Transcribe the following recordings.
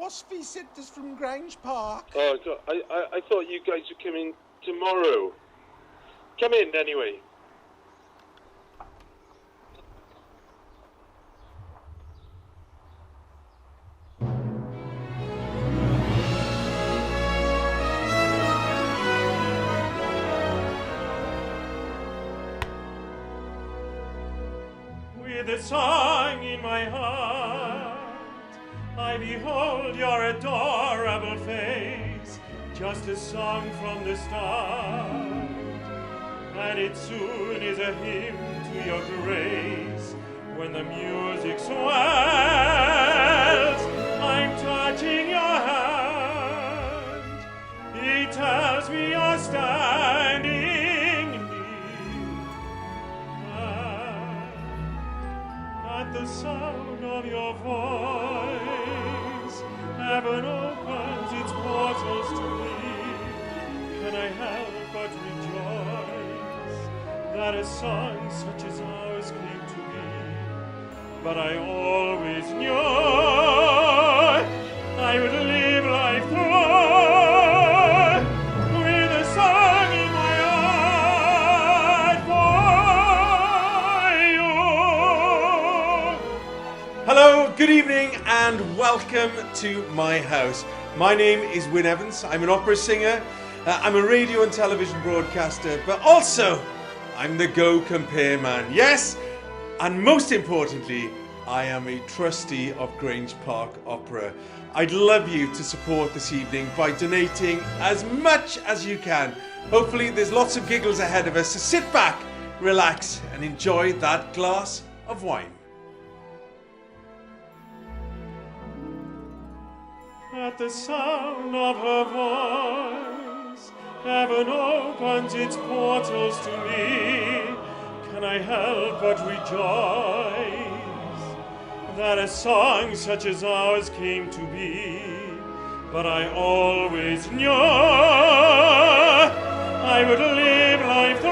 Philosophy Centres from Grange Park. Oh, I thought you guys were coming tomorrow. Come in anyway. With a song in my heart, I behold your adorable face, just a song from the start, and it soon is a hymn to your grace. When the music swells, I'm touching your hand, it tells me you're standing the sound of your voice. Heaven opens its portals to me. Can I help but rejoice that a song such as ours came to me? But I always knew I would live life through with a song in my heart for you. Hello, good evening and welcome to my house. My name is Wyn Evans. I'm an opera singer, I'm a radio and television broadcaster, but also I'm the Go Compare man. Yes, and most importantly, I am a trustee of Grange Park Opera. I'd love you to support this evening by donating as much as you can. Hopefully there's lots of giggles ahead of us, so sit back, relax and enjoy that glass of wine. At the sound of her voice, heaven opens its portals to me. Can I help but rejoice that a song such as ours came to be? But I always knew I would live life through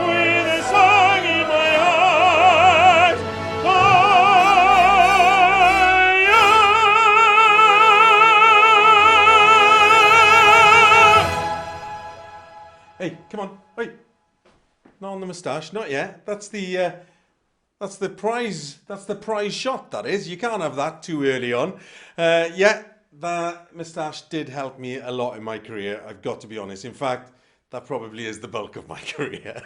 with a song in my heart for you. Hey, come on, wait. Not on the moustache, not yet. That's the prize shot, that is. You can't have that too early on. That moustache did help me a lot in my career, I've got to be honest. In fact, that probably is the bulk of my career.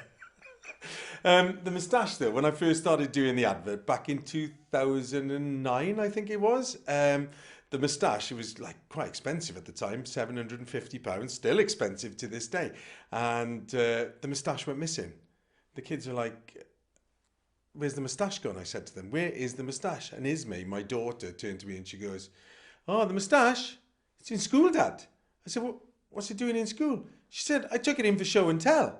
The moustache though, when I first started doing the advert back in 2009, I think it was, the moustache, it was like quite expensive at the time, £750, still expensive to this day. And the moustache went missing. The kids are like, where's the moustache gone? I said to them, where is the moustache? And Ismay, my daughter, turned to me and she goes, oh, the moustache? It's in school, Dad. I said, well, what's it doing in school? She said, I took it in for show and tell.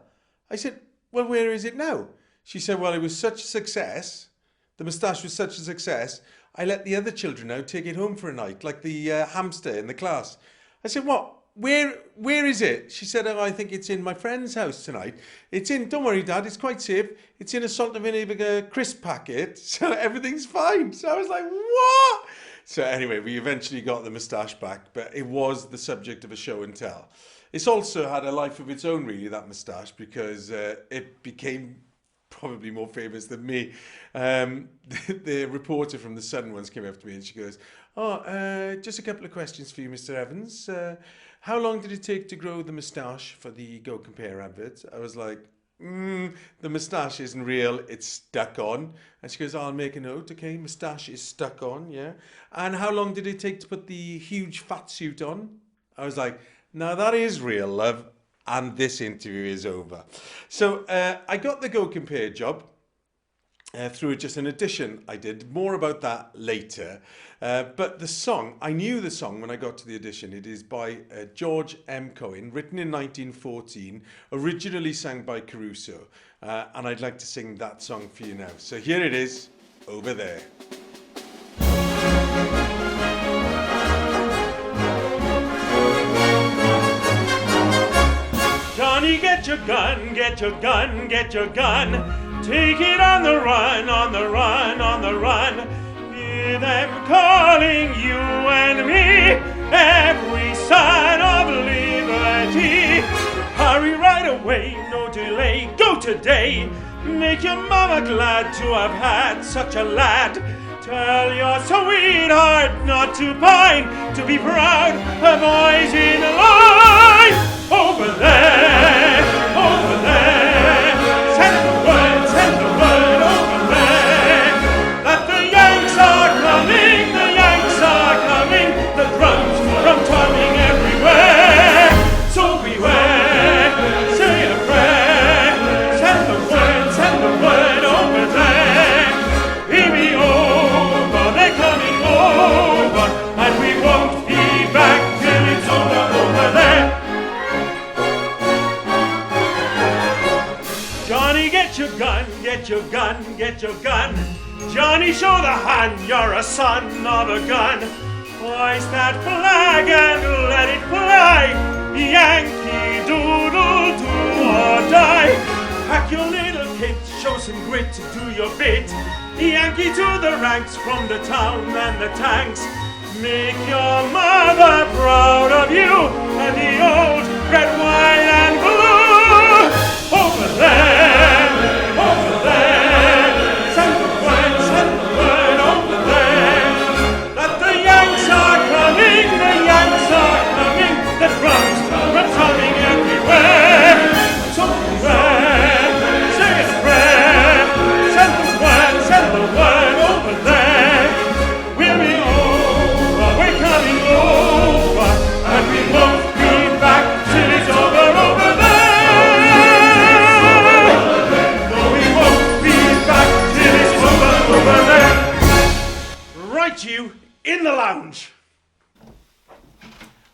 I said, well, where is it now? She said, well, it was such a success. The moustache was such a success. I let the other children now take it home for a night, like the hamster in the class. I said, what? Where is it? She said, oh, I think it's in my friend's house tonight. It's in, don't worry, Dad, it's quite safe. It's in a salt and vinegar crisp packet, so everything's fine. So I was like, what? So anyway, we eventually got the moustache back, but it was the subject of a show and tell. It's also had a life of its own, really, that moustache, because it became probably more famous than me. The reporter from The Sun once came up to me and she goes, just a couple of questions for you, Mr. Evans. How long did it take to grow the moustache for the Go Compare advert? I was like, the moustache isn't real, it's stuck on. And she goes, I'll make a note, okay, moustache is stuck on, yeah. And how long did it take to put the huge fat suit on? I was like, now that is real, love. And this interview is over. So I got the Go Compare job through just an audition I did. More about that later. But the song, I knew the song when I got to the audition. It is by George M. Cohen, written in 1914, originally sung by Caruso. And I'd like to sing that song for you now. So here it is, Over There. Johnny, get your gun, get your gun, get your gun. Take it on the run, on the run, on the run. Hear them calling you and me, every son of liberty. Hurry right away, no delay, go today. Make your mama glad to have had such a lad. Tell your sweetheart not to pine, to be proud, a boy's in line. Over there, over there. Send the word over there. That the Yanks are coming, the Yanks are coming. The drums from drumming everywhere. So beware, say a prayer. Send the word over there. Hear me over, they're coming over, and we won't be back till it's over there. Johnny, get your gun, get your gun, get your gun. Johnny, show the hand, you're a son of a gun. Hoist that flag and let it fly. Yankee Doodle, do or die. Pack your little kit, show some grit, do your bit. Yankee to the ranks, from the town and the tanks. Make your mother proud of you, and the old red, white and blue. Over there, over there. Send the word over there. That the Yanks are coming, the Yanks are coming. The drums are drumming everywhere. So beware, say a prayer. Send the word over there. We'll be over, we're coming over, and we won't be back till it's over there. No, we won't be back till it's over there. Right, you in the lounge.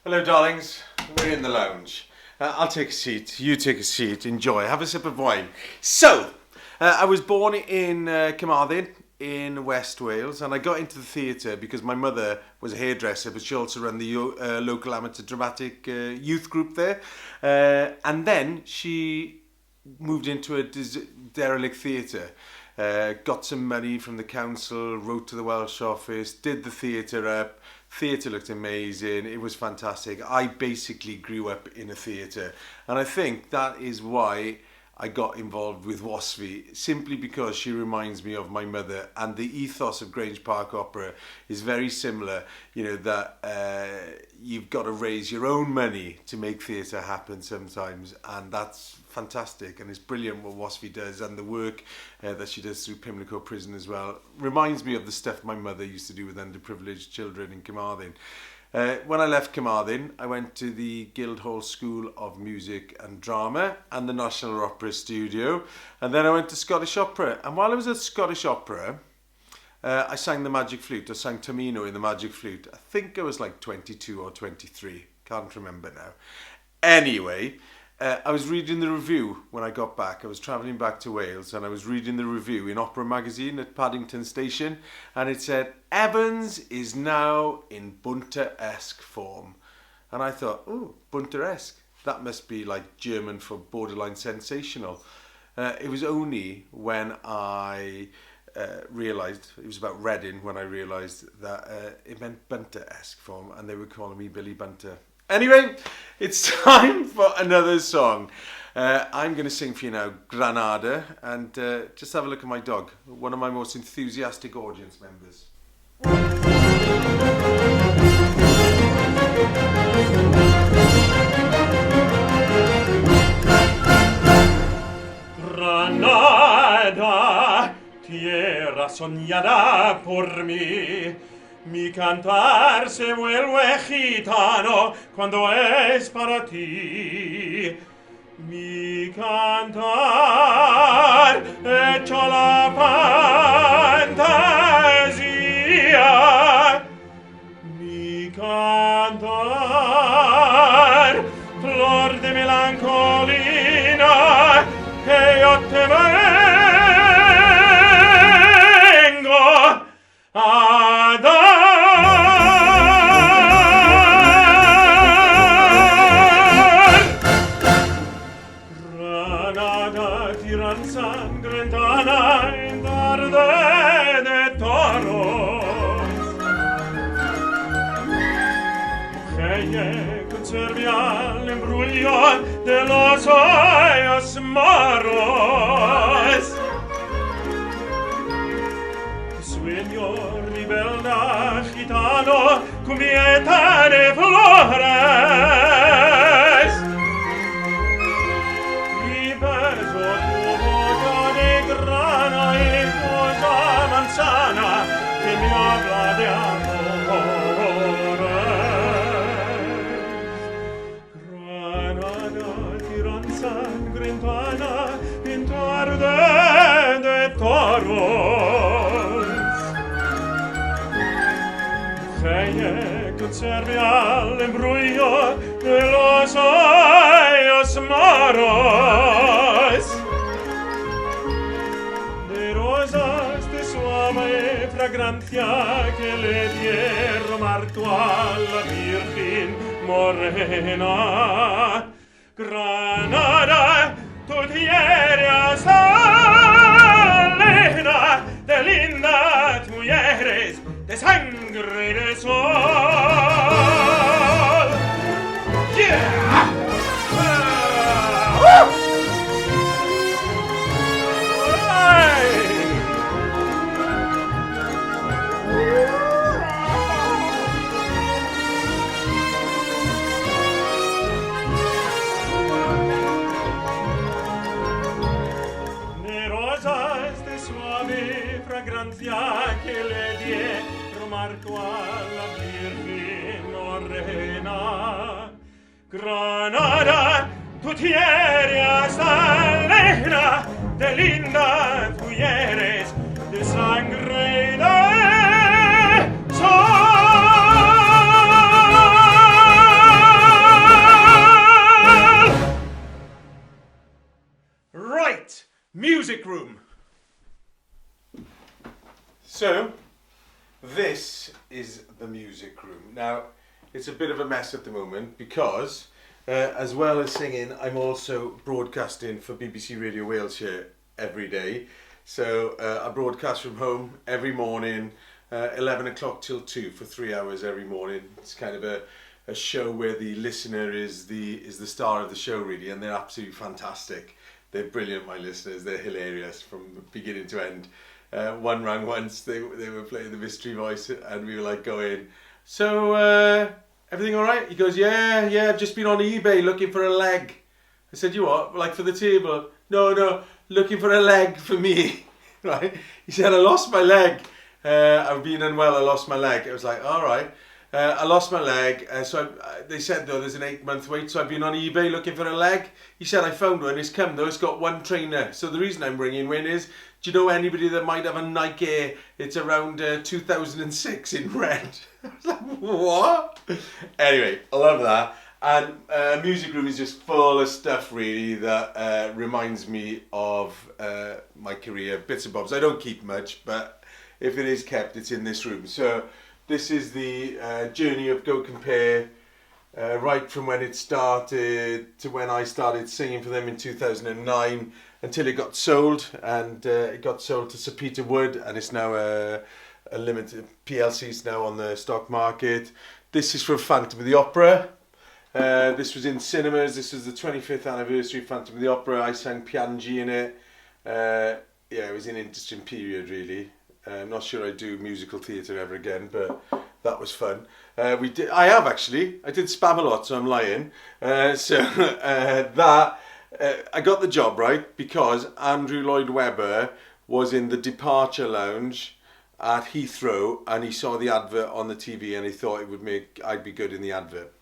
Hello, darlings. We're in the lounge. I'll take a seat. You take a seat. Enjoy. Have a sip of wine. So, I was born in Carmarthen in West Wales, and I got into the theatre because my mother was a hairdresser, but she also ran the local amateur dramatic youth group there. And then she moved into a derelict theatre. Got some money from the council, wrote to the Welsh office, did the theatre up. Theatre looked amazing. It was fantastic. I basically grew up in a theatre, and I think that is why I got involved with WASFI, simply because she reminds me of my mother, and the ethos of Grange Park Opera is very similar. You know, that you've got to raise your own money to make theatre happen sometimes, and that's fantastic, and it's brilliant what WASFI does, and the work that she does through Pimlico Prison as well reminds me of the stuff my mother used to do with underprivileged children in Carmarthen. When I left Carmarthen, I went to the Guildhall School of Music and Drama and the National Opera Studio, and then I went to Scottish Opera. And while I was at Scottish Opera, I sang the Magic Flute. I sang Tamino in the Magic Flute. I think I was like 22 or 23. Can't remember now. Anyway, I was reading the review when I got back. I was travelling back to Wales, and I was reading the review in Opera Magazine at Paddington Station, and it said, Evans is now in Bunter-esque form. And I thought, oh, Bunter-esque. That must be like German for borderline sensational. It was only when I realised, it was about Reading, when I realised that it meant Bunter-esque form, and they were calling me Billy Bunter. Anyway, it's time for another song. I'm going to sing for you now, Granada, and just have a look at my dog, one of my most enthusiastic audience members. Granada, tierra soñada por mí. Mi cantar se vuelve gitano cuando es para ti. Mi cantar hecho la fantasía. Mi cantar flor de melancolía que yo te vengo a dar. Sangrentana in tarde de toro, Feie conservi all'imbruglio dello soios maros. Sueño ribelda gitano, cumieta de flores. Y beso tu boca de grana y cosa manzana que me habla de amores. Granada, tiranza, grintana, pintarde de toros. Feie conservi all'imbruglio de los ojos maros. De rosas de suave fragancia que le dieron Marco a la Virgen morena. Granada, tu tierra salena, de lindas mujeres, de sangre de sol. Yeah! De rosas de suave fragancia que le dieron Marco a la Virgen morena. Granada, tu tierra salena, de lindas mujeres, de sangre de sol. Right, music room. So, this is the music room. Now, it's a bit of a mess at the moment because, as well as singing, I'm also broadcasting for BBC Radio Wales here every day. So, I broadcast from home every morning, 11 o'clock till 2 for 3 hours every morning. It's kind of a show where the listener is the star of the show, really, and they're absolutely fantastic. They're brilliant, my listeners. They're hilarious from beginning to end. One rang once, they were playing the mystery voice, and we were like going, so, everything all right? He goes, yeah, I've just been on eBay looking for a leg. I said, you what? Like for the table? No, looking for a leg for me, right? He said, I lost my leg. I've been unwell, I lost my leg. I was like, all right. I lost my leg, so they said, though, there's an 8-month wait, so I've been on eBay looking for a leg. He said, I found one, it's come, though, it's got one trainer. So the reason I'm bringing Win is, do you know anybody that might have a Nike Air? It's around 2006 in red. I was like, what? Anyway, I love that. And Music Room is just full of stuff, really, that reminds me of my career, bits and bobs. I don't keep much, but if it is kept, it's in this room. So this is the journey of Go Compare, right from when it started to when I started singing for them in 2009 until it got sold, and it got sold to Sir Peter Wood, and it's now a limited PLC. It's now on the stock market. This is from Phantom of the Opera. This was in cinemas. This was the 25th anniversary of Phantom of the Opera. I sang Piangi in it. Yeah, it was an interesting period, really. I'm not sure I'd do musical theatre ever again, but that was fun. I did Spam a lot, so I'm lying. I got the job, right, because Andrew Lloyd Webber was in the departure lounge at Heathrow, and he saw the advert on the TV, and he thought I'd be good in the advert.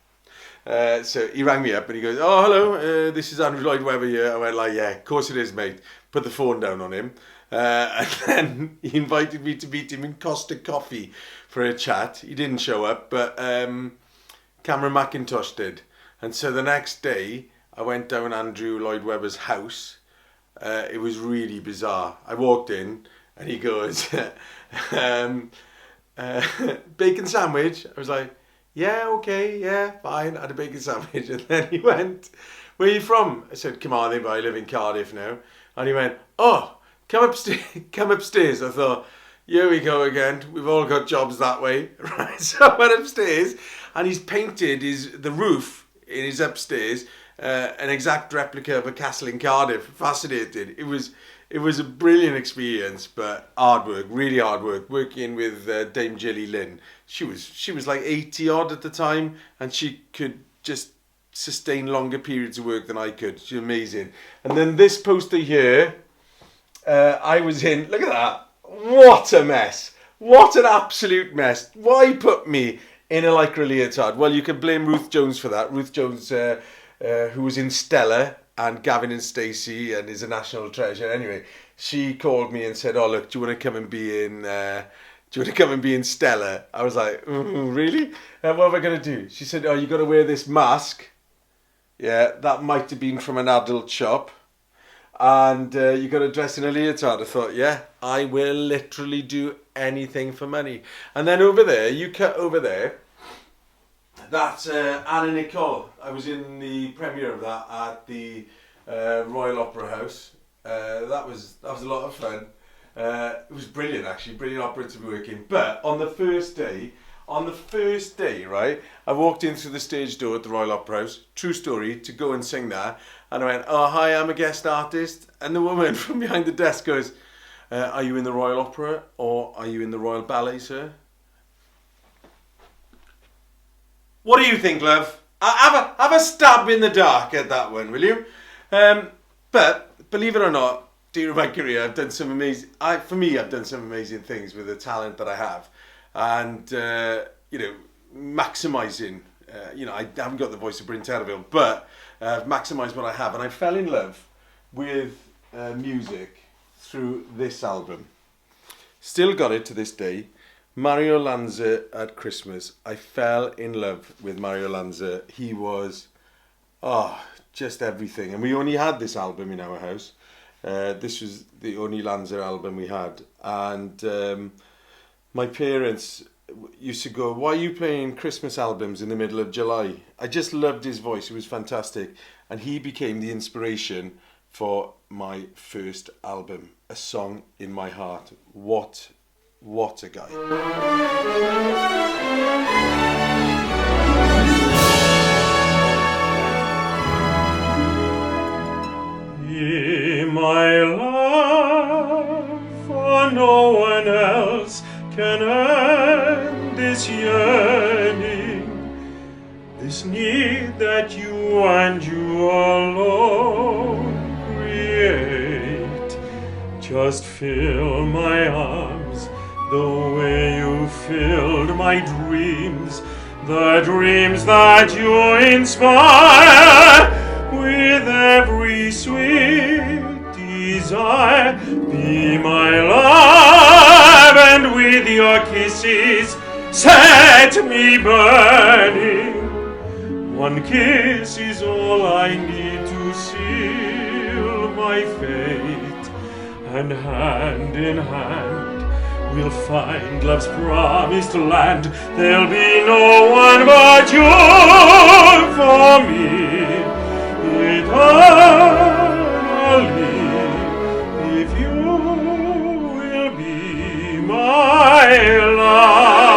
So he rang me up and he goes, oh, hello, this is Andrew Lloyd Webber here. I went like, yeah, of course it is, mate. Put the phone down on him. And then he invited me to meet him in Costa Coffee for a chat. He didn't show up, but Cameron McIntosh did. And so the next day, I went down Andrew Lloyd Webber's house. It was really bizarre. I walked in and he goes, bacon sandwich? I was like, yeah, okay, yeah, fine. I had a bacon sandwich. And then he went, where are you from? I said, Cardiff, but I live in Cardiff now. And he went, oh, come upstairs. I thought, here we go again. We've all got jobs that way. Right, so I went upstairs and he's painted the roof in his upstairs an exact replica of a castle in Cardiff. Fascinating. It was a brilliant experience, but hard work, really hard work, working with Dame Gilly Lynn. She was like 80 odd at the time, and she could just sustain longer periods of work than I could. She's amazing. And then this poster here, I was in. Look at that. What a mess. What an absolute mess. Why put me in a lycra leotard? Well, you can blame Ruth Jones for that. Ruth Jones, who was in Stella and Gavin and Stacey and is a national treasure. Anyway, she called me and said, "Oh, look, do you want to come and be in Stella?" I was like, really? What am I going to do? She said, "Oh, you got to wear this mask." Yeah, that might have been from an adult shop. And you got to dress in a leotard. I thought, yeah, I will literally do anything for money. And then over there, you cut over there, that's Anna Nicole. I was in the premiere of that at the Royal Opera House. That was a lot of fun. It was brilliant, actually, brilliant opera to be working. But on the first day, right, I walked in through the stage door at the Royal Opera House, true story, to go and sing there. And I went, "Oh, hi, I'm a guest artist." And the woman from behind the desk goes, "Are you in the Royal Opera or are you in the Royal Ballet, sir?" What do you think, love? Have a stab in the dark at that one, will you? But believe it or not, during my career, I've done some amazing. I've done some amazing things with the talent that I have, and maximising. I haven't got the voice of Bryn Terfel, but I've maximised what I have, and I fell in love with music through this album. Still got it to this day. Mario Lanza at Christmas. I fell in love with Mario Lanza. He was, just everything. And we only had this album in our house. This was the only Lanza album we had. And my parents used to go, "Why are you playing Christmas albums in the middle of July?" I just loved his voice. It was fantastic. And he became the inspiration for my first album, A Song in My Heart. What a guy. Be my love, for no one else can end this yearning, this need that you and you alone create. Just fill my arms the way you filled my dreams, the dreams that you inspire with every sweet desire. Be my love, and with your kisses set me burning. One kiss is all I need to seal my fate, and hand in hand we'll find love's promised land. There'll be no one but you for me eternally, if you will be my love.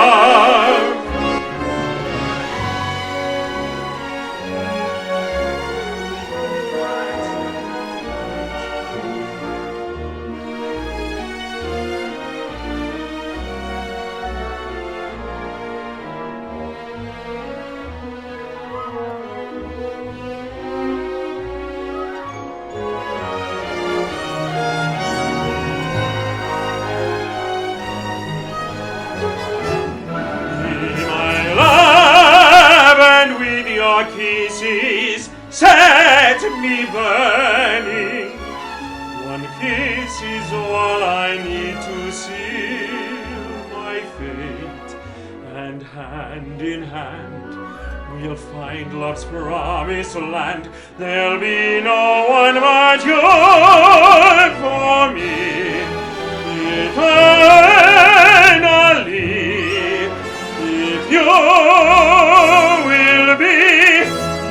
Kisses set me burning. One kiss is all I need to seal my fate, and hand in hand we'll find love's promised land. There'll be no one but you for me eternally, if you will be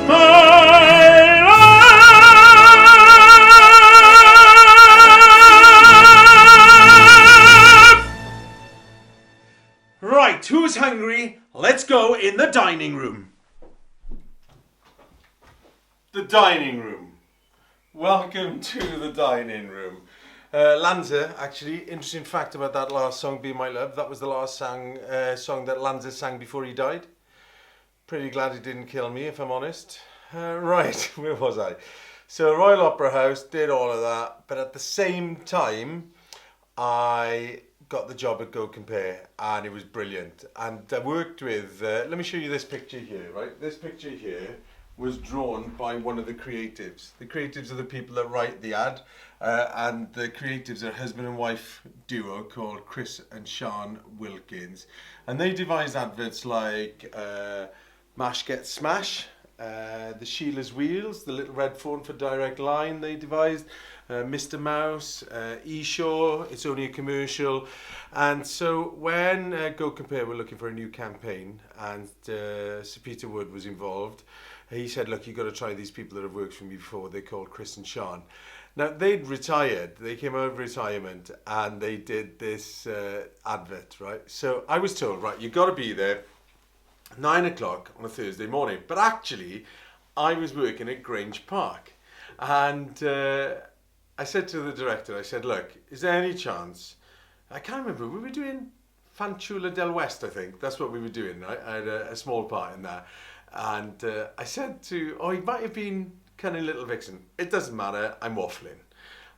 my love. Right, Right, who's hungry? Let's go in the dining room. The dining room. Welcome to the dining room. Lanza, actually, interesting fact about that last song, Be My Love, that was the last song that Lanza sang before he died. Pretty glad it didn't kill me, if I'm honest. Right, where was I? So Royal Opera House, did all of that, but at the same time, I got the job at Go Compare, and it was brilliant. And I worked with, let me show you this picture here, right? This picture here was drawn by one of the creatives. The creatives are the people that write the ad, and the creatives are a husband and wife duo called Chris and Sean Wilkins. And they devised adverts like Mash Gets Smash, the Sheila's Wheels, the little red phone for Direct Line they devised, Mr. Mouse, eShore, It's Only a Commercial. And so when Go Compare were looking for a new campaign, and Sir Peter Wood was involved, he said, look, you've got to try these people that have worked for me before. They're called Chris and Sean. Now, they'd retired. They came out of retirement, and they did this advert, right? So I was told, right, you've got to be there 9 o'clock on a Thursday morning. But actually, I was working at Grange Park. And I said to the director, I said, look, is there any chance, I can't remember, we were doing Fanciulla del West, I think. That's what we were doing, right? I had a small part in that. And I said to, oh, it might have been Cunning Little Vixen. It doesn't matter, I'm waffling.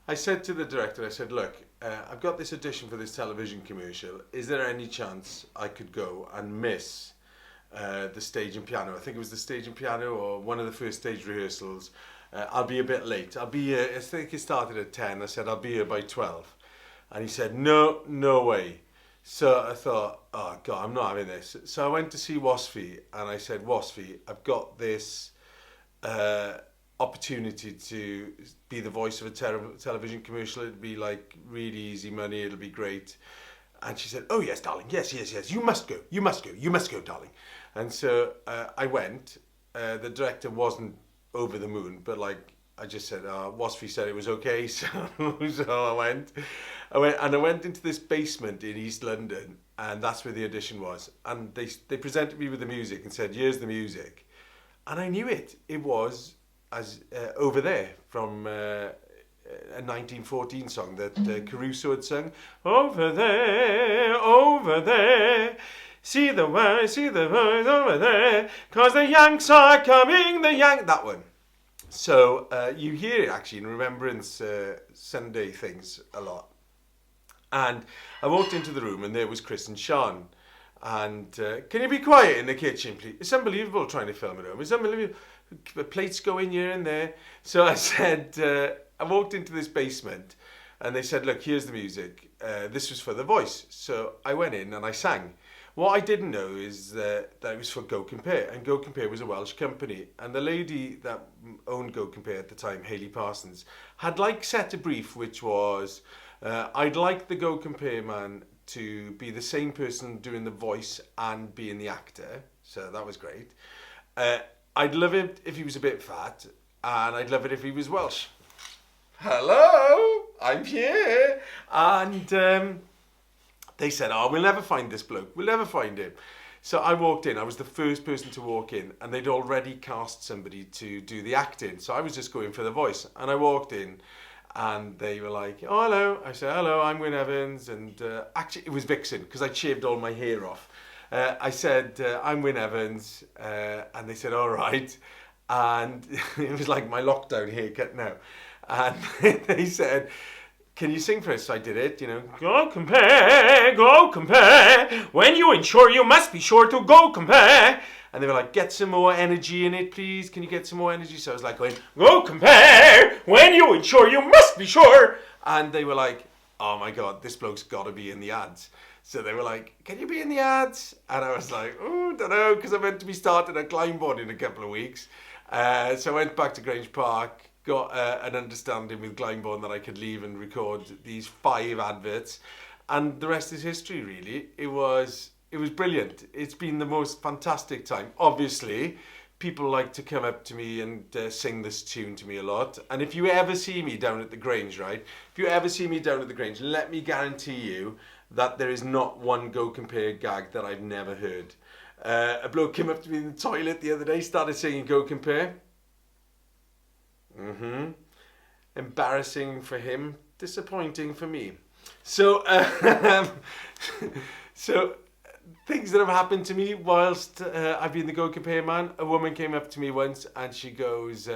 I said to the director, I said, look, I've got this audition for this television commercial. Is there any chance I could go and miss the stage and piano? I think it was the stage and piano or one of the first stage rehearsals. I'll be a bit late. I'll be here, I think it started at 10. I said, I'll be here by 12. And he said, no way. So I thought, oh God, I'm not having this. So I went to see Wasfi, and I said, Wasfi, I've got this opportunity to be the voice of a television commercial. It'll be like really easy money. It'll be great. And she said, oh yes, darling. Yes. You must go, darling. And so I went. The director wasn't over the moon, but like I just said, Wasfi said it was okay, so I went into this basement in East London, and that's where the audition was. And they presented me with the music and said, here's the music. And I knew it. It was as Over There from a 1914 song that Caruso had sung. Over there, see the boys over there, 'cause the Yanks are coming, that one. So you hear it actually in Remembrance Sunday things a lot. And I walked into the room, and there was Chris and Sean. And can you be quiet in the kitchen, please? It's unbelievable trying to film at home. It's unbelievable. Plates going here and there. So I said, I walked into this basement, and they said, look, here's the music. This was for The Voice. So I went in and I sang. What I didn't know is that it was for Go Compare, and Go Compare was a Welsh company. And the lady that owned Go Compare at the time, Hayley Parsons, had like set a brief which was, I'd like the Go Compare man to be the same person doing the voice and being the actor. So that was great. I'd love it if he was a bit fat, and I'd love it if he was Welsh. Hello, I'm here. And they said, oh, we'll never find this bloke. We'll never find him. So I walked in. I was the first person to walk in, and they'd already cast somebody to do the acting. So I was just going for the voice. And I walked in, and they were like, oh, hello. I said, hello, I'm Wyn Evans. And actually, it was Vixen, because I'd shaved all my hair off. I said, I'm Wyn Evans. And they said, all right. And it was like my lockdown haircut now. And they said, can you sing for us? So I did it, Go compare. When you insure, you must be sure to go compare. And they were like, get some more energy in it, please. Can you get some more energy? So I was like going, go compare. When you insure, you must be sure. And they were like, oh my God, this bloke's got to be in the ads. So they were like, can you be in the ads? And I was like, oh, don't know, because I'm meant to be starting at Glyndebourne in a couple of weeks. So I went back to Grange Park, got an understanding with Glyndebourne that I could leave and record these 5 adverts, and the rest is history, really. It was brilliant. It's been the most fantastic time. Obviously, people like to come up to me and sing this tune to me a lot. And if you ever see me down at the Grange, right? If you ever see me down at the Grange, let me guarantee you that there is not one Go Compare gag that I've never heard. A bloke came up to me in the toilet the other day, started singing Go Compare. Embarrassing for him, disappointing for me. So, so things that have happened to me whilst I've been the Go Compare man. A woman came up to me once and she goes,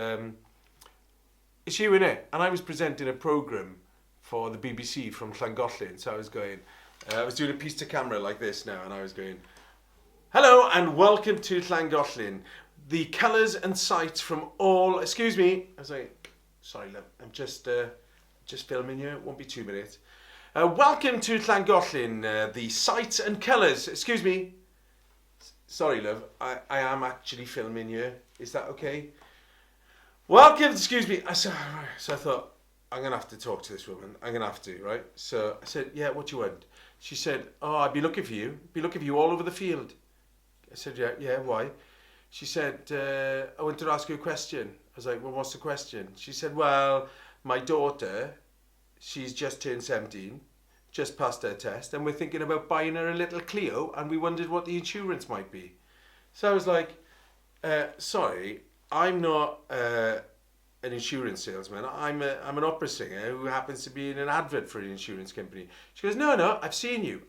is you in it? And I was presenting a programme for the BBC from Llangollen. So I was going, I was doing a piece to camera like this now, and I was going, hello and welcome to Llangollen. The colours and sights from all, excuse me. I was like, sorry love, I'm just filming you, it won't be 2 minutes. Welcome to Llangollen, the sights and colours, excuse me. Sorry love, I am actually filming you, is that okay? Welcome, excuse me. So I thought, I'm going to have to talk to this woman, I'm going to have to, right? So I said, yeah, what do you want? She said, oh, I'd be looking for you all over the field. I said, yeah, why? She said, I wanted to ask you a question. I was like, well, what's the question? She said, well, my daughter, she's just turned 17, just passed her test, and we're thinking about buying her a little Clio, and we wondered what the insurance might be. So I was like, sorry, I'm not an insurance salesman. I'm an opera singer who happens to be in an advert for an insurance company. She goes, no, I've seen you.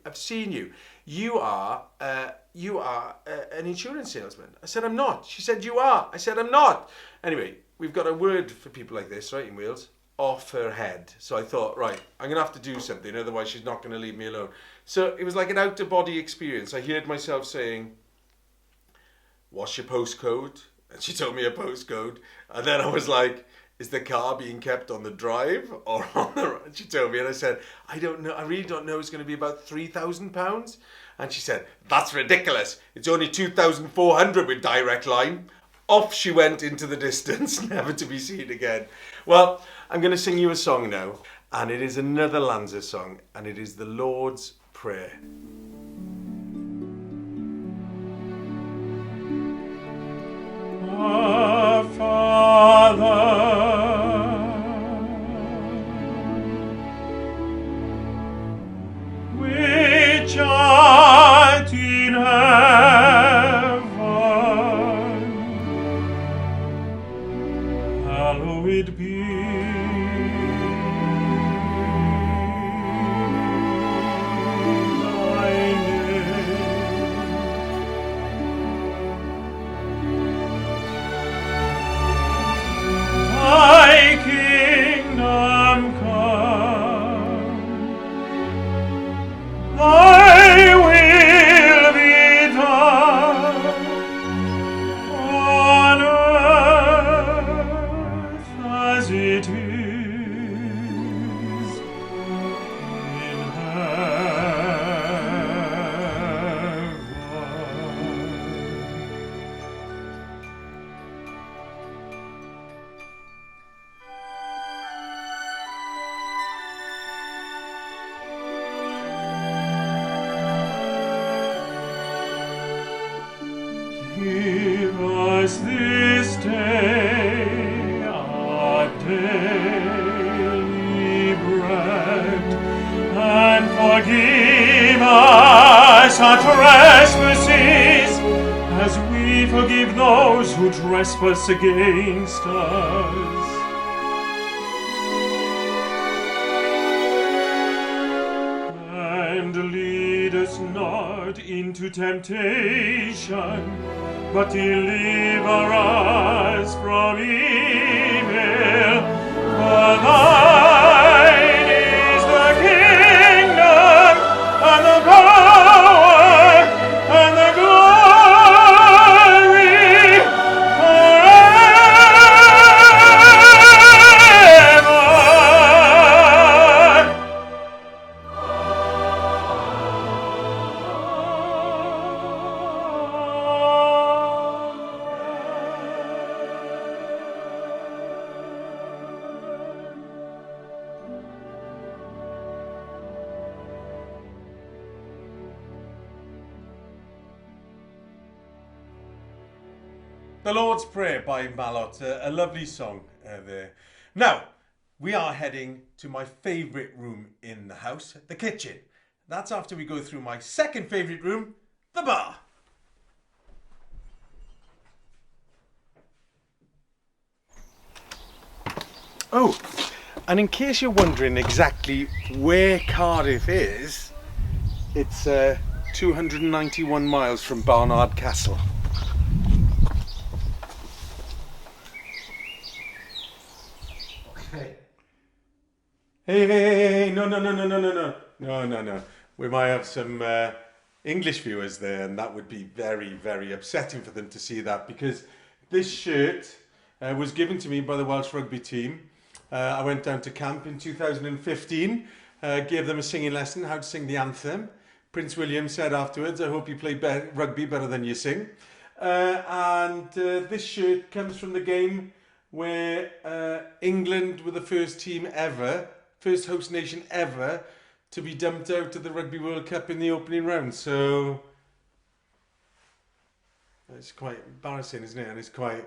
You are an insurance salesman. I said, I'm not. She said, you are. I said, I'm not. Anyway, we've got a word for people like this, right, in Wales. Off her head. So I thought, right, I'm going to have to do something, otherwise she's not going to leave me alone. So it was like an out-of-body experience. I heard myself saying, what's your postcode? And she told me a postcode. And then I was like, is the car being kept on the drive or on the road? She told me, and I said, I don't know. I really don't know. It's going to be about £3,000. And she said, that's ridiculous. It's only 2,400 with Direct Line. Off she went into the distance, never to be seen again. Well, I'm going to sing you a song now, and it is another Lanza song, and it is the Lord's Prayer. Our Father, which art in heaven, hallowed be thy name. Thy kingdom come, thy will be done on earth as it is in heaven. Give us this day our daily bread, and forgive us our trespasses, as we forgive those who trespass against us. And lead us not into temptation, but deliver us from evil. For thine is the kingdom, and the power, and the glory forever. The Lord's Prayer by Malot, a lovely song there. Now, we are heading to my favourite room in the house, the kitchen. That's after we go through my second favourite room, the bar. Oh, and in case you're wondering exactly where Cardiff is, it's 291 miles from Barnard Castle. Hey, no. We might have some English viewers there, and that would be very, very upsetting for them to see that, because this shirt was given to me by the Welsh rugby team. I went down to camp in 2015, gave them a singing lesson, how to sing the anthem. Prince William said afterwards, I hope you play rugby better than you sing. And this shirt comes from the game where England were the first host nation ever to be dumped out of the Rugby World Cup in the opening round. So it's quite embarrassing, isn't it? And it's quite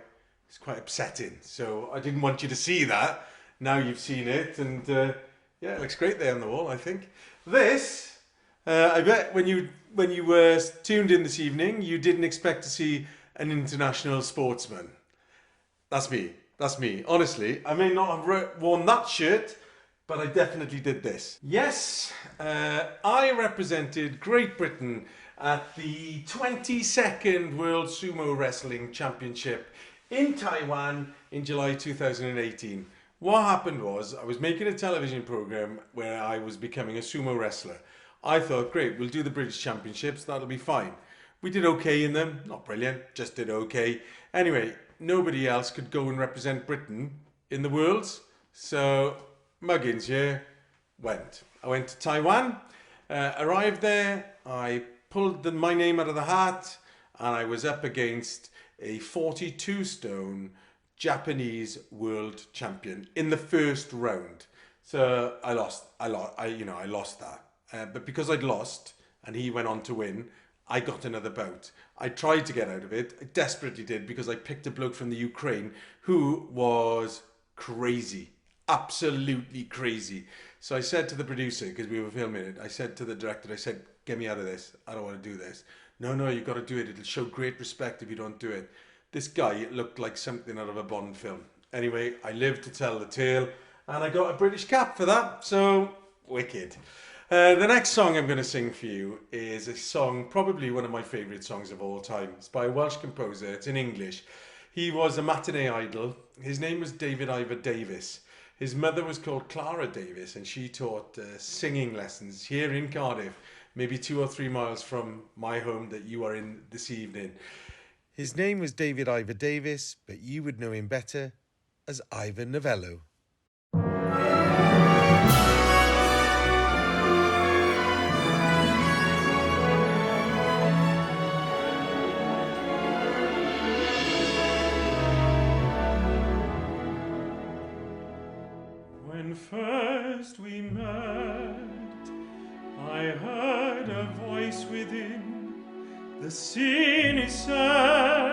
upsetting. So I didn't want you to see that. Now you've seen it, and yeah, it looks great there on the wall, I think. This, I bet when you were tuned in this evening, you didn't expect to see an international sportsman. That's me. Honestly, I may not have worn that shirt, but I definitely did this. Yes, I represented Great Britain at the 22nd World Sumo Wrestling Championship in Taiwan in July 2018. What happened was, I was making a television program where I was becoming a sumo wrestler. I thought, great, we'll do the British Championships, that'll be fine. We did okay in them, not brilliant, just did okay. Anyway, nobody else could go and represent Britain in the Worlds, so Muggins here went. I went to Taiwan, arrived there, I pulled my name out of the hat, and I was up against a 42 stone Japanese world champion in the first round. So I lost that. But because I'd lost and he went on to win, I got another bout. I tried to get out of it. I desperately did, because I picked a bloke from the Ukraine who was crazy. Absolutely crazy. So I said to the producer, because we were filming it, I said to the director, I said, get me out of this. I don't want to do this. No, you've got to do it. It'll show great respect if you don't do it. This guy looked like something out of a Bond film. Anyway, I lived to tell the tale, and I got a British cap for that, so wicked. The next song I'm going to sing for you is a song, probably one of my favourite songs of all time. It's by a Welsh composer, it's in English. He was a matinee idol. His name was David Ivor Davis. His mother was called Clara Davis, and she taught singing lessons here in Cardiff, maybe 2 or 3 miles from my home that you are in this evening. His name was David Ivor Davis, but you would know him better as Ivor Novello. When first we met, I heard a voice within. The scene is set,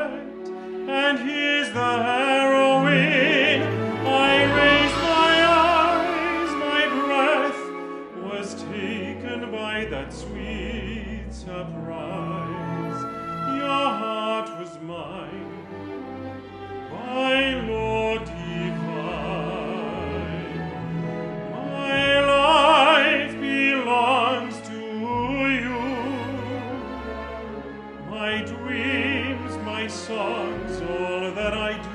and here's the heroine. I raised my eyes, my breath was taken by that sweet surprise. Your heart was mine, my Lord divine. My life belongs to you. My dreams, my songs, all that I do.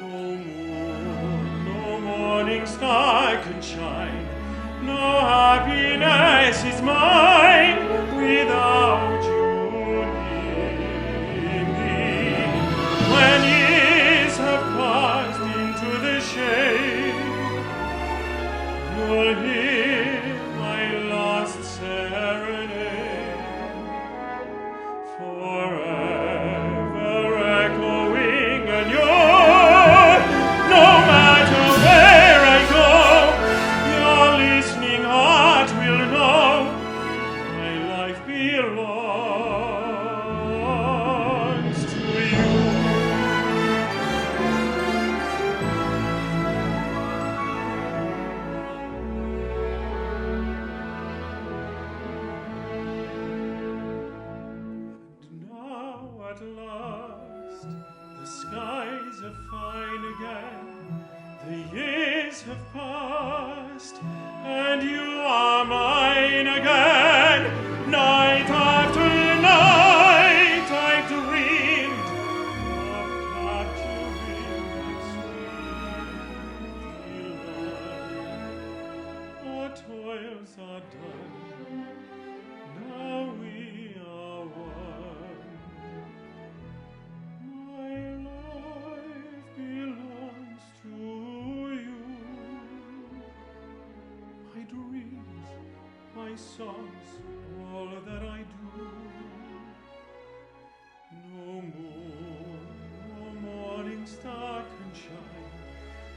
No moon, no morning star can shine. No happiness is mine without you near me. When years have passed into the shade, you'll hear my last serenade, forever echoing anew. No matter where I go, your listening heart will know days have passed, and you are mine again. Night after night I've dreamed of capturing that sweet delight. Our toils are done, now we are one. My life belongs to you. My dreams, my songs, all that I do. No moon, no morning star can shine.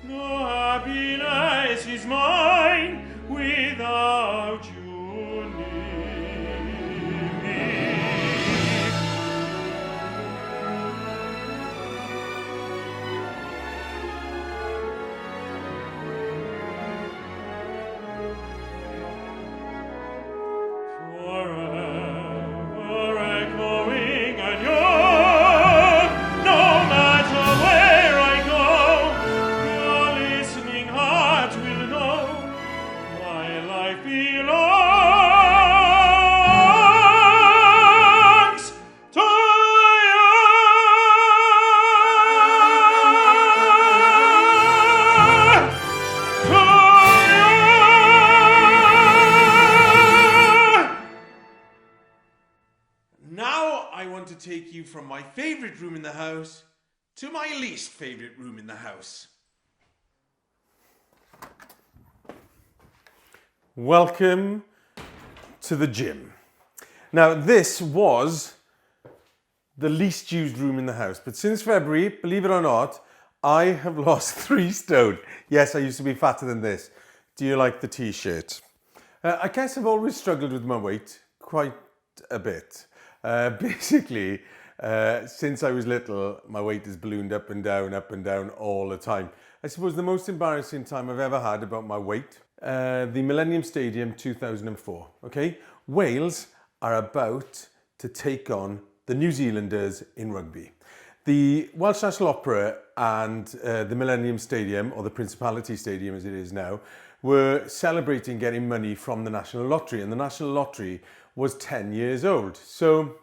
No happiness is mine without you near me. Forever echoing and young, no matter where I go, your listening heart will know my life belongs to Now I want to take you from my favourite room in the house to my least favourite room in the house. Welcome to the gym. Now this was the least used room in the house, but since February, believe it or not, I have lost 3 stone. Yes, I used to be fatter than this. Do you like the t-shirt? I guess I've always struggled with my weight quite a bit. Basically, since I was little, my weight has ballooned up and down all the time. I suppose the most embarrassing time I've ever had about my weight, the Millennium Stadium 2004, okay? Wales are about to take on the New Zealanders in rugby. The Welsh National Opera and the Millennium Stadium, or the Principality Stadium as it is now, were celebrating getting money from the National Lottery, and the National Lottery was 10 years old. So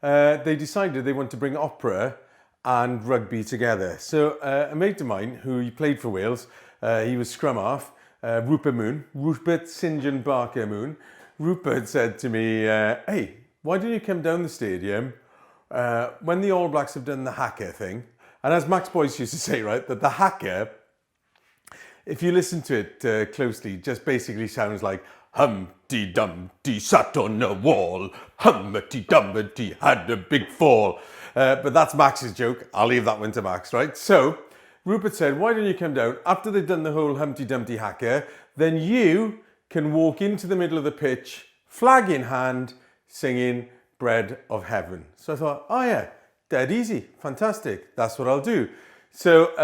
they decided they want to bring opera and rugby together. So a mate of mine who played for Wales, he was scrum half, Rupert St John Barker Moon. Rupert said to me, hey, why don't you come down the stadium when the All Blacks have done the haka thing? And as Max Boyce used to say, right, that the haka, if you listen to it closely, just basically sounds like Humpty Dumpty sat on a wall, Humpty Dumpty had a big fall. But that's Max's joke. I'll leave that one to Max, right? So Rupert said, why don't you come down after they've done the whole Humpty Dumpty haka, then you can walk into the middle of the pitch, flag in hand, singing Bread of Heaven. So I thought, oh yeah, dead easy, fantastic, that's what I'll do. So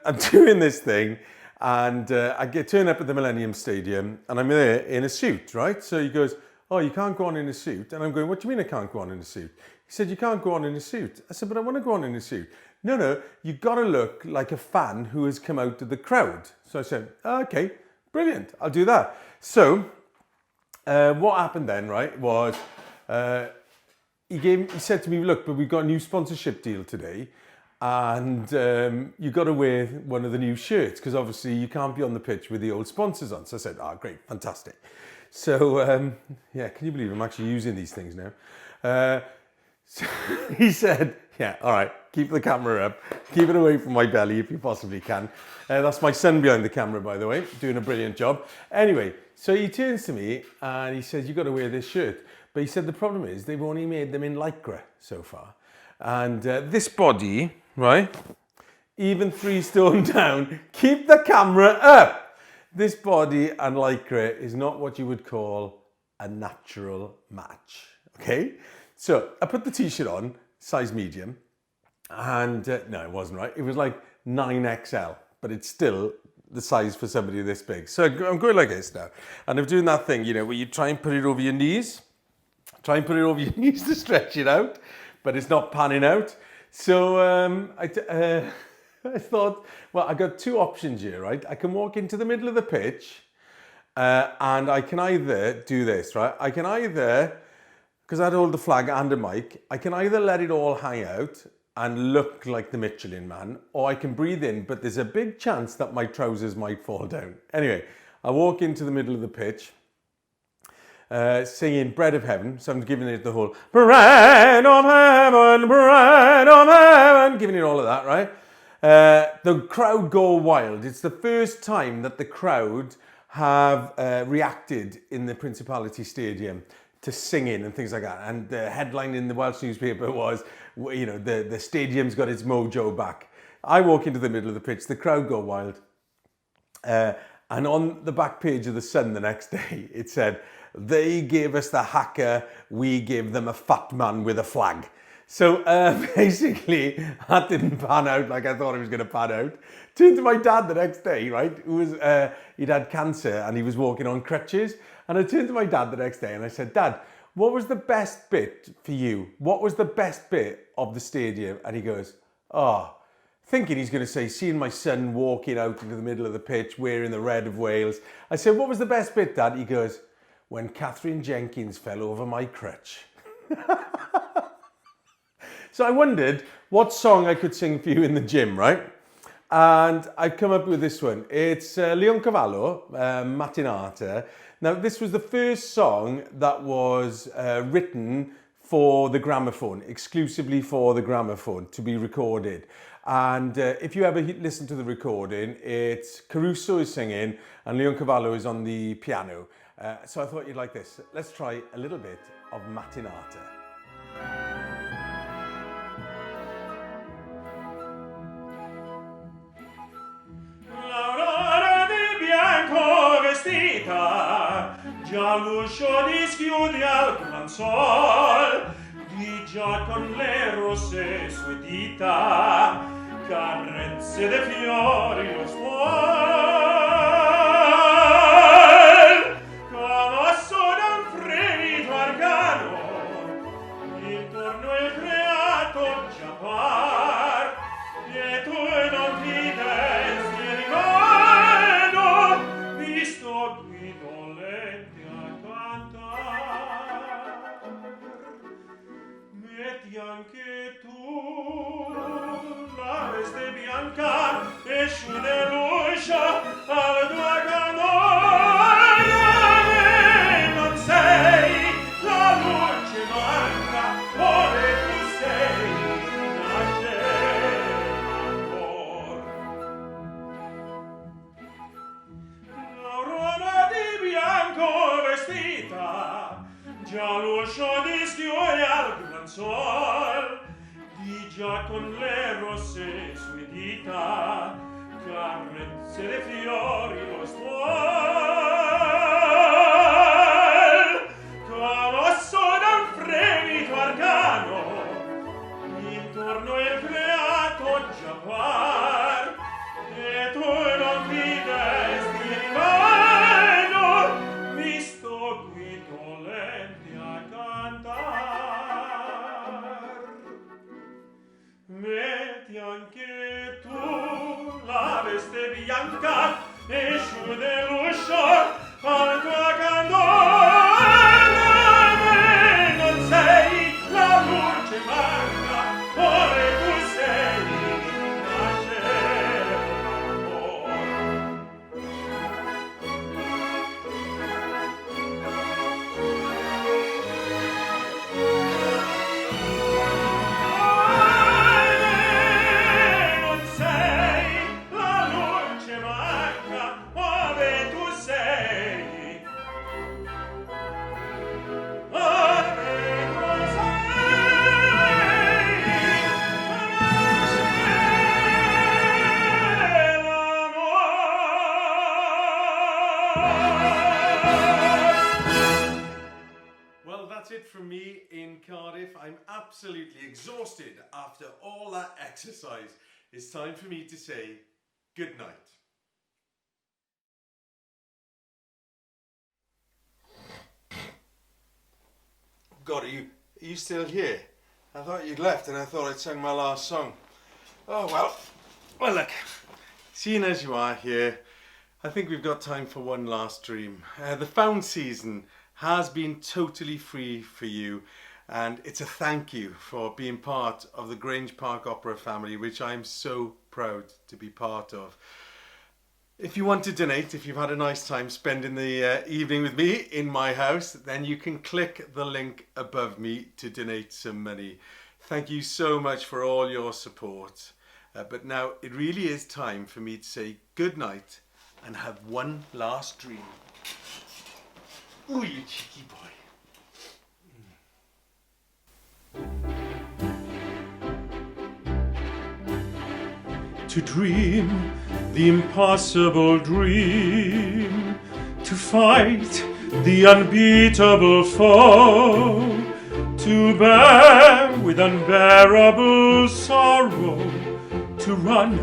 I'm doing this thing, and I turn up at the Millennium Stadium, and I'm there in a suit, right? So he goes, oh, you can't go on in a suit. And I'm going, what do you mean I can't go on in a suit? He said, you can't go on in a suit. I said, but I want to go on in a suit. No, you've got to look like a fan who has come out of the crowd. So I said, oh, okay, brilliant, I'll do that. So what happened then, right, was he said to me, look, but we've got a new sponsorship deal today, and you've got to wear one of the new shirts, because obviously you can't be on the pitch with the old sponsors on. So I said, great, fantastic. So, yeah, can you believe I'm actually using these things now? So he said, yeah, all right, keep the camera up. Keep it away from my belly if you possibly can. That's my son behind the camera, by the way, doing a brilliant job. Anyway, so he turns to me and he says, you've got to wear this shirt. But he said the problem is they've only made them in Lycra so far. And this body, right, even 3 stone down, keep the camera up. This body and Lycra is not what you would call a natural match, okay? So I put the t-shirt on, size medium, and no, it wasn't right. It was like 9XL, but it's still the size for somebody this big. So I'm going like this now. And I'm doing that thing, you know, where you try and put it over your knees. Try and put it over your knees to stretch it out, but it's not panning out. So I thought, well, I got two options here, right? I can walk into the middle of the pitch and I can either do this, right? I can either, because I'd hold the flag and a mic, I can either let it all hang out and look like the Michelin Man, or I can breathe in, but there's a big chance that my trousers might fall down. Anyway, I walk into the middle of the pitch, singing Bread of Heaven, so I'm giving it the whole Bread of Heaven, Bread of Heaven, giving it all of that, right? The crowd go wild. It's the first time that the crowd have reacted in the Principality Stadium to singing and things like that. And the headline in the Welsh newspaper was, you know, the stadium's got its mojo back. I walk into the middle of the pitch, the crowd go wild. And on the back page of The Sun the next day, it said, they gave us the haka, we gave them a fat man with a flag. So basically, that didn't pan out like I thought it was going to pan out. Turned to my dad the next day, right? Who was he'd had cancer and he was walking on crutches. And I turned to my dad the next day and I said, Dad, what was the best bit for you? What was the best bit of the stadium? And he goes, thinking he's going to say, seeing my son walking out into the middle of the pitch wearing the red of Wales. I said, what was the best bit, Dad? He goes, when Catherine Jenkins fell over my crutch. So I wondered what song I could sing for you in the gym, right? And I've come up with this one. It's Leoncavallo, Mattinata. Now, this was the first song that was written for the gramophone, exclusively for the gramophone, to be recorded. And if you ever listen to the recording, it's Caruso is singing and Leoncavallo is on the piano. So I thought you'd like this. Let's try a little bit of Mattinata. L'aurora di bianco vestita, già l'uscio dischiude al gran sol, grigia con le rosse sue dita, carezze de fiori lo stuol. Comosso da un fremito arcano, intorno il creato già par, e tu non ti desti rimano, visto qui dolente a cantar. Metti anche tu la veste bianca e sciude l'uscio al tuo candore, non sei la luce manca, ove tu sei nasce ancor. L'aurora di bianco vestita, già l'uscio dischiude al gran sol, di già con le rosse sue dita, carezze de fiori lo stuol. Comosso da un fremito arcano, intorno il creato già par, e tu non ti desti rimano, visto qui dolente a cantar. Metti anche tu la veste bianca e sciude l'uscio al tuo candore, non sei la luce manca, ove tu sei nasce ancor. Non sei la luce manca, ove tu sei. Ove tu sei, l'amor. Well, that's it from me in Cardiff. I'm absolutely exhausted after all that exercise. It's time for me to say good night. God, are you still here? I thought you'd left and I thought I'd sung my last song. Oh well, Well, look, seeing as you are here, I think we've got time for one last dream. The Found season has been totally free for you, and it's a thank you for being part of the Grange Park Opera family, which I'm so proud to be part of. If you want to donate, if you've had a nice time spending the evening with me in my house, then you can click the link above me to donate some money. Thank you so much for all your support. But now it really is time for me to say good night and have one last dream. Oh, you cheeky boy. To dream the impossible dream, to fight the unbeatable foe, to bear with unbearable sorrow, to run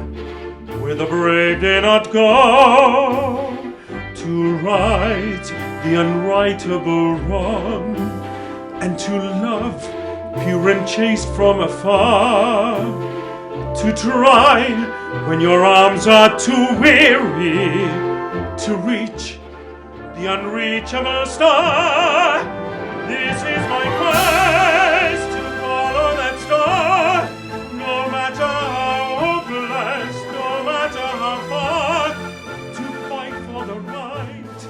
where the brave dare not go, to right the unrightable wrong, and to love pure and chaste from afar, to try when your arms are too weary, to reach the unreachable star. This is my quest, to follow that star, no matter how hopeless, no matter how far, to fight for the right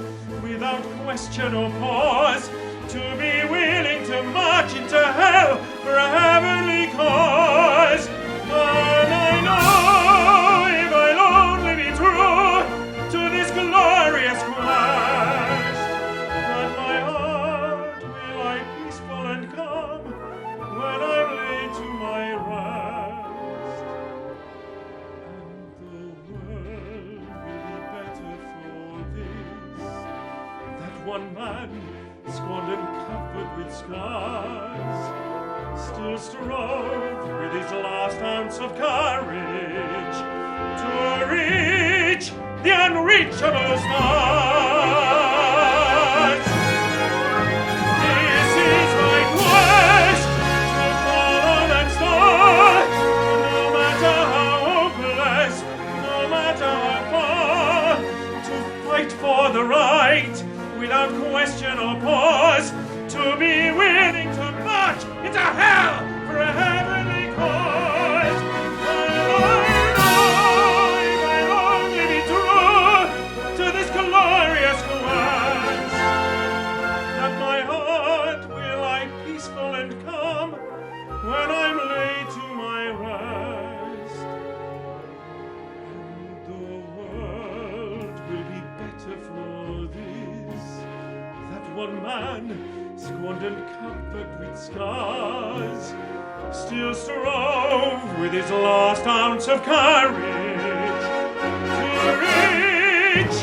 without question or pause, to be willing to march into hell for a heavenly cause. And I know if I'll only be true to this glorious quest, that my heart will lie peaceful and calm when I'm laid to my rest. And the world will be better for this, that one man, scorned and covered with scars, still strove with his last ounce of courage to reach the unreachable stars. This is my quest, to follow that star, no matter how hopeless, no matter how far, to fight for the right without question or pause, to be willing to march into hell for a heavenly cause. And I know if I'll only be true to this glorious quest, that my heart will lie peaceful and calm when I'm laid to my rest. And the world will be better for this, that one man, scorned and covered with scars, still strove with his last ounce of courage to reach